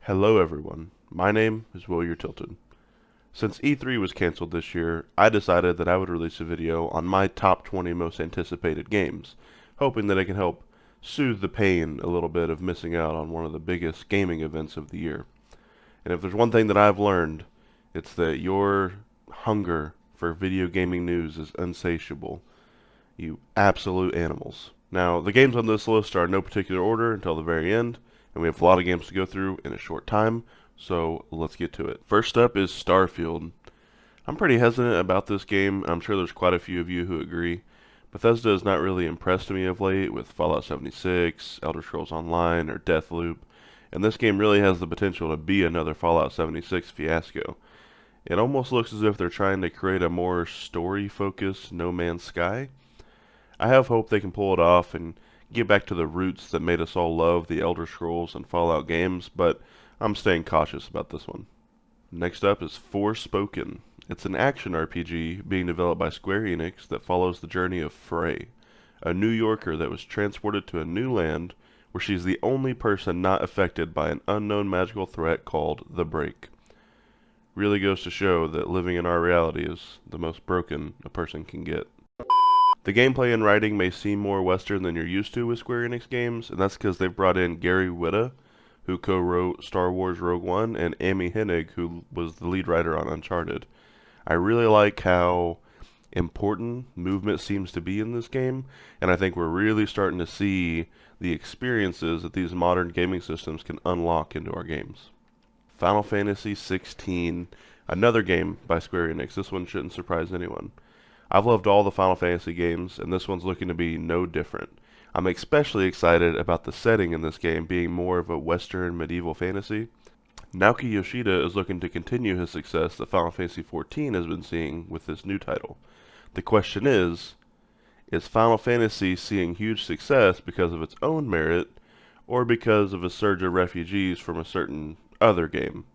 Hello everyone, my name is Will You're Tilted. Since E3 was cancelled this year, I decided that I would release a video on my top 20 most anticipated games, hoping that it can help soothe the pain a little bit of missing out on one of the biggest gaming events of the year. And if there's one thing that I've learned, it's that your hunger for video gaming news is insatiable. You absolute animals. Now, the games on this list are in no particular order until the very end, and we have a lot of games to go through in a short time, so let's get to it. First up is STARFIELD. I'm pretty hesitant about this game. I'm sure there's quite a few of you who agree. Bethesda has not really impressed me of late with Fallout 76, Elder Scrolls Online, or Deathloop, and this game really has the potential to be another Fallout 76 fiasco. It almost looks as if they're trying to create a more story-focused No Man's Sky. I have hope they can pull it off and get back to the roots that made us all love the Elder Scrolls and Fallout games, but I'm staying cautious about this one. Next up is FORSPOKEN. It's an action RPG being developed by Square Enix that follows the journey of Frey, a New Yorker that was transported to a new land where she's the only person not affected by an unknown magical threat called the Break. Really goes to show that living in our reality is the most broken a person can get. The gameplay and writing may seem more Western than you're used to with Square Enix games, and that's because they've brought in Gary Whitta, who co-wrote Star Wars Rogue One, and Amy Hennig, who was the lead writer on Uncharted. I really like how important movement seems to be in this game, and I think we're really starting to see the experiences that these modern gaming systems can unlock into our games. Final Fantasy XVI, another game by Square Enix. This one shouldn't surprise anyone. I've loved all the Final Fantasy games, and this one's looking to be no different. I'm especially excited about the setting in this game being more of a Western medieval fantasy. Naoki Yoshida is looking to continue his success that Final Fantasy XIV has been seeing with this new title. The question is Final Fantasy seeing huge success because of its own merit, or because of a surge of refugees from a certain other game?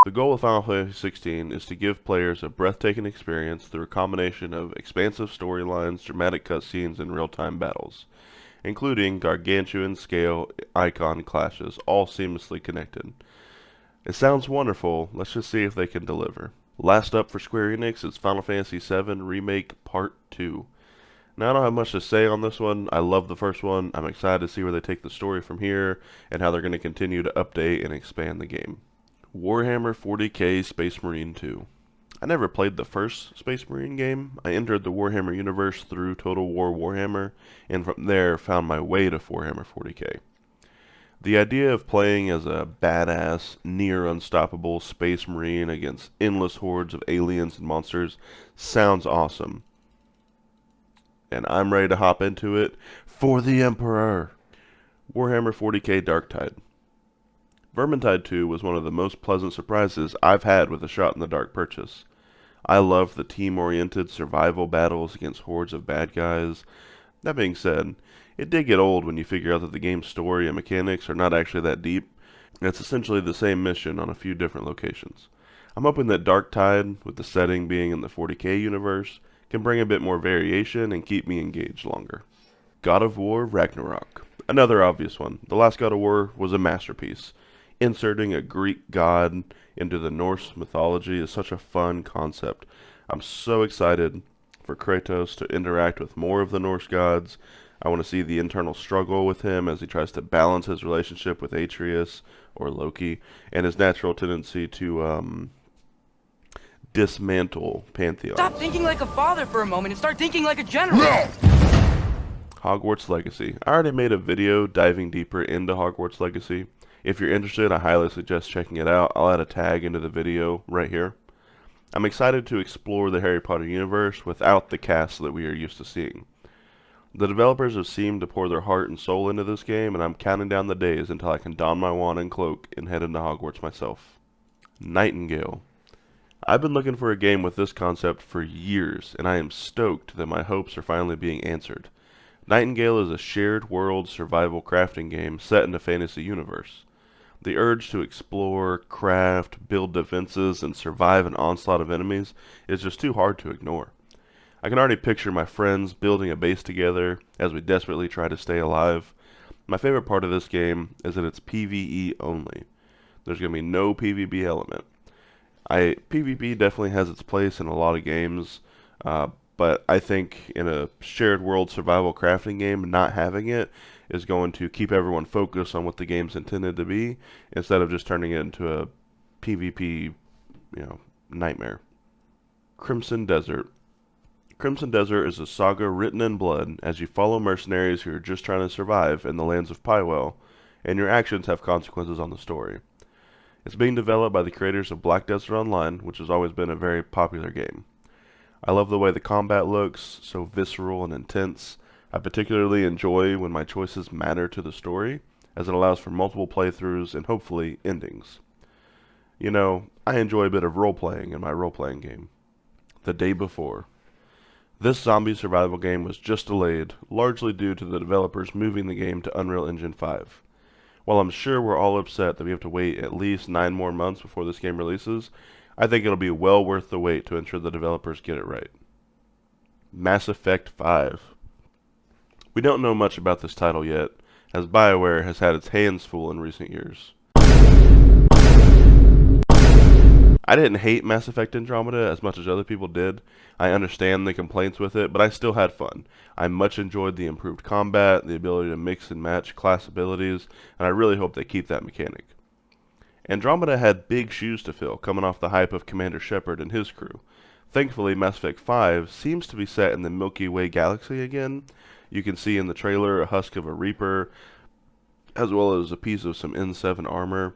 The goal of Final Fantasy XVI is to give players a breathtaking experience through a combination of expansive storylines, dramatic cutscenes, and real-time battles, including gargantuan-scale icon clashes, all seamlessly connected. It sounds wonderful. Let's just see if they can deliver. Last up for Square Enix is Final Fantasy VII Remake Part 2. Now, I don't have much to say on this one. I love the first one. I'm excited to see where they take the story from here and how they're going to continue to update and expand the game. Warhammer 40k Space Marine 2. I never played the first Space Marine game. I entered the Warhammer universe through Total War Warhammer, and from there found my way to Warhammer 40k. The idea of playing as a badass, near unstoppable Space Marine against endless hordes of aliens and monsters sounds awesome. And I'm ready to hop into it for the Emperor! Warhammer 40k Darktide. Vermintide 2 was one of the most pleasant surprises I've had with a shot-in-the-dark purchase. I loved the team-oriented survival battles against hordes of bad guys. That being said, it did get old when you figure out that the game's story and mechanics are not actually that deep. It's essentially the same mission on a few different locations. I'm hoping that Darktide, with the setting being in the 40k universe, can bring a bit more variation and keep me engaged longer. God of War Ragnarok. Another obvious one. The last God of War was a masterpiece. Inserting a Greek god into the Norse mythology is such a fun concept. I'm so excited for Kratos to interact with more of the Norse gods. I want to see the internal struggle with him as he tries to balance his relationship with Atreus, or Loki, and his natural tendency to dismantle pantheons. Stop thinking like a father for a moment and start thinking like a general! Hogwarts Legacy. I already made a video diving deeper into Hogwarts Legacy. If you're interested, I highly suggest checking it out. I'll add a tag into the video right here. I'm excited to explore the Harry Potter universe without the cast that we are used to seeing. The developers have seemed to pour their heart and soul into this game, and I'm counting down the days until I can don my wand and cloak and head into Hogwarts myself. Nightingale. I've been looking for a game with this concept for years, and I am stoked that my hopes are finally being answered. Nightingale is a shared world survival crafting game set in a fantasy universe. The urge to explore, craft, build defenses, and survive an onslaught of enemies is just too hard to ignore. I can already picture my friends building a base together as we desperately try to stay alive. My favorite part of this game is that it's PvE only. There's going to be no PvP element. PvP definitely has its place in a lot of games, but I think in a shared world survival crafting game, not having it is going to keep everyone focused on what the game's intended to be, instead of just turning it into a PvP, nightmare. Crimson Desert. Crimson Desert is a saga written in blood as you follow mercenaries who are just trying to survive in the lands of Pywell, and your actions have consequences on the story. It's being developed by the creators of Black Desert Online, which has always been a very popular game. I love the way the combat looks, so visceral and intense. I particularly enjoy when my choices matter to the story, as it allows for multiple playthroughs and hopefully endings. I enjoy a bit of role-playing in my role-playing game. The Day Before. This zombie survival game was just delayed, largely due to the developers moving the game to Unreal Engine 5. While I'm sure we're all upset that we have to wait at least 9 more months before this game releases, I think it'll be well worth the wait to ensure the developers get it right. Mass Effect 5. We don't know much about this title yet, as BioWare has had its hands full in recent years. I didn't hate Mass Effect Andromeda as much as other people did. I understand the complaints with it, but I still had fun. I much enjoyed the improved combat, the ability to mix and match class abilities, and I really hope they keep that mechanic. Andromeda had big shoes to fill, coming off the hype of Commander Shepard and his crew. Thankfully, Mass Effect 5 seems to be set in the Milky Way galaxy again. You can see in the trailer a husk of a Reaper, as well as a piece of some N7 armor.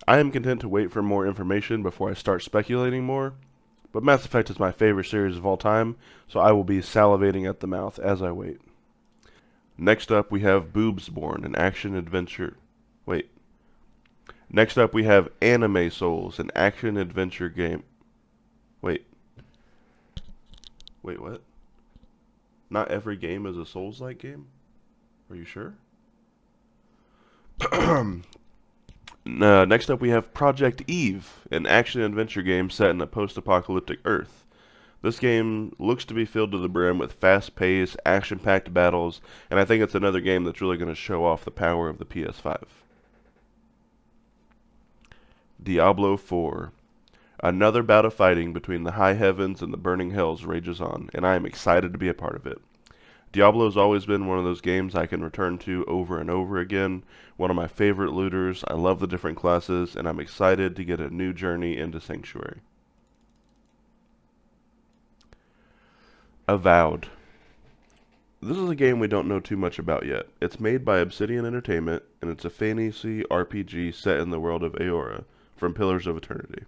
I am content to wait for more information before I start speculating more, but Mass Effect is my favorite series of all time, so I will be salivating at the mouth as I wait. Next up we have Boobsborne, an action-adventure... Next up we have Anime Souls, an action-adventure game... Wait, what? Not every game is a Souls-like game? Are you sure? Next up we have Project Eve, an action-adventure game set in a post-apocalyptic Earth. This game looks to be filled to the brim with fast-paced, action-packed battles, and I think it's another game that's really going to show off the power of the PS5. Diablo 4. Another bout of fighting between the high heavens and the burning hells rages on, and I am excited to be a part of it. Diablo has always been one of those games I can return to over and over again. One of my favorite looters. I love the different classes, and I'm excited to get a new journey into Sanctuary. Avowed. This is a game we don't know too much about yet. It's made by Obsidian Entertainment, and it's a fantasy RPG set in the world of Eora, from Pillars of Eternity.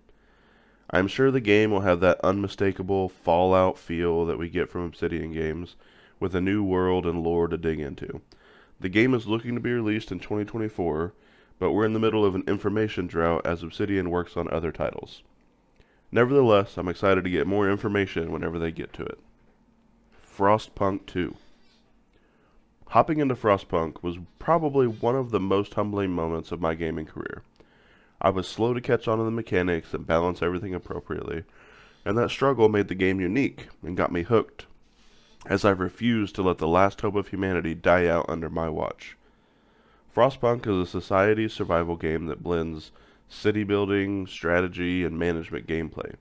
I'm sure the game will have that unmistakable Fallout feel that we get from Obsidian games, with a new world and lore to dig into. The game is looking to be released in 2024, but we're in the middle of an information drought as Obsidian works on other titles. Nevertheless, I'm excited to get more information whenever they get to it. FROSTPUNK 2. Hopping into FROSTPUNK was probably one of the most humbling moments of my gaming career. I was slow to catch on to the mechanics and balance everything appropriately, and that struggle made the game unique and got me hooked, as I refused to let the last hope of humanity die out under my watch. FROSTPUNK is a society survival game that blends city building, strategy, and management gameplay.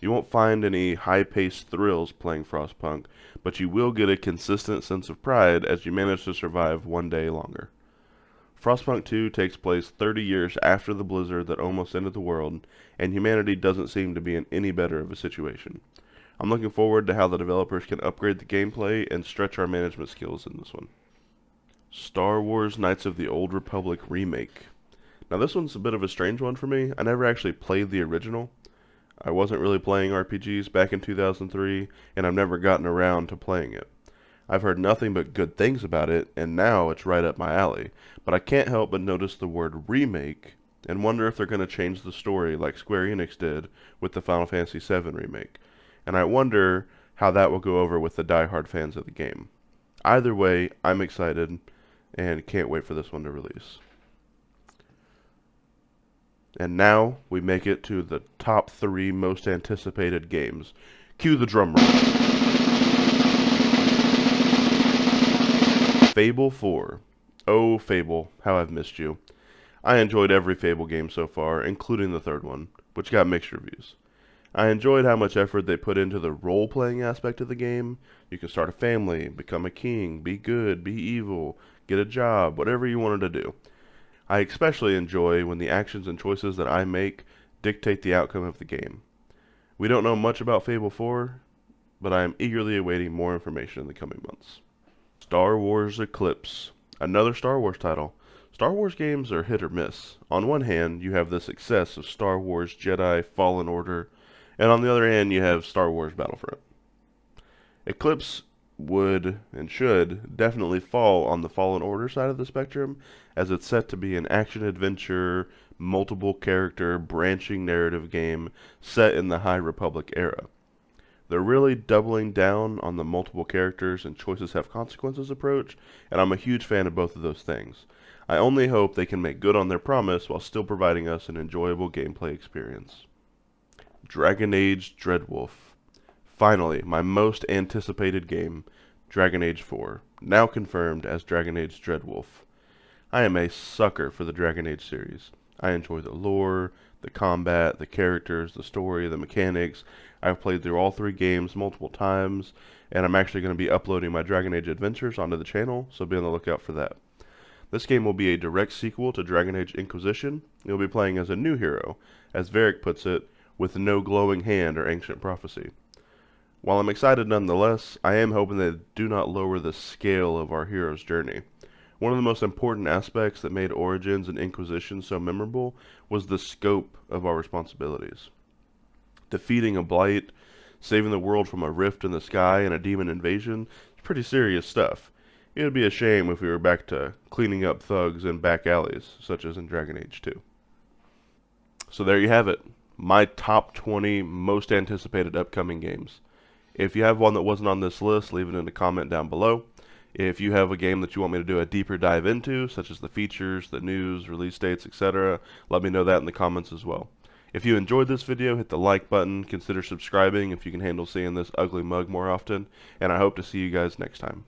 You won't find any high-paced thrills playing FROSTPUNK, but you will get a consistent sense of pride as you manage to survive one day longer. FROSTPUNK 2 takes place 30 years after the blizzard that almost ended the world, and humanity doesn't seem to be in any better of a situation. I'm looking forward to how the developers can upgrade the gameplay and stretch our management skills in this one. Star Wars Knights of the Old Republic Remake. Now this one's a bit of a strange one for me. I never actually played the original. I wasn't really playing RPGs back in 2003, and I've never gotten around to playing it. I've heard nothing but good things about it, and now it's right up my alley. But I can't help but notice the word remake, and wonder if they're going to change the story like Square Enix did with the Final Fantasy VII Remake. And I wonder how that will go over with the die-hard fans of the game. Either way, I'm excited, and can't wait for this one to release. And now, we make it to the top 3 most anticipated games. Cue the drum roll. Fable 4. Oh, Fable, how I've missed you. I enjoyed every Fable game so far, including the third one, which got mixed reviews. I enjoyed how much effort they put into the role-playing aspect of the game. You can start a family, become a king, be good, be evil, get a job, whatever you wanted to do. I especially enjoy when the actions and choices that I make dictate the outcome of the game. We don't know much about Fable 4, but I am eagerly awaiting more information in the coming months. Star Wars Eclipse, another Star Wars title. Star Wars games are hit or miss. On one hand, you have the success of Star Wars Jedi Fallen Order, and on the other hand, you have Star Wars Battlefront. Eclipse would and should definitely fall on the Fallen Order side of the spectrum, as it's set to be an action-adventure, multiple-character, branching narrative game set in the High Republic era. They're really doubling down on the multiple characters and choices have consequences approach, and I'm a huge fan of both of those things. I only hope they can make good on their promise while still providing us an enjoyable gameplay experience. Dragon Age DREADWOLF. Finally, my most anticipated game, Dragon Age 4, now confirmed as Dragon Age DREADWOLF. I am a sucker for the Dragon Age series. I enjoy the lore, the combat, the characters, the story, the mechanics. I've played through all 3 games multiple times, and I'm actually going to be uploading my Dragon Age adventures onto the channel, so be on the lookout for that. This game will be a direct sequel to Dragon Age Inquisition. You'll be playing as a new hero, as Varric puts it, with no glowing hand or ancient prophecy. While I'm excited nonetheless, I am hoping they do not lower the scale of our hero's journey. One of the most important aspects that made Origins and Inquisition so memorable was the scope of our responsibilities. Defeating a blight, saving the world from a rift in the sky and a demon invasion is pretty serious stuff. It would be a shame if we were back to cleaning up thugs in back alleys, such as in Dragon Age 2. So there you have it, my top 20 most anticipated upcoming games. If you have one that wasn't on this list, leave it in a comment down below. If you have a game that you want me to do a deeper dive into, such as the features, the news, release dates, etc., let me know that in the comments as well. If you enjoyed this video, hit the like button, consider subscribing if you can handle seeing this ugly mug more often, and I hope to see you guys next time.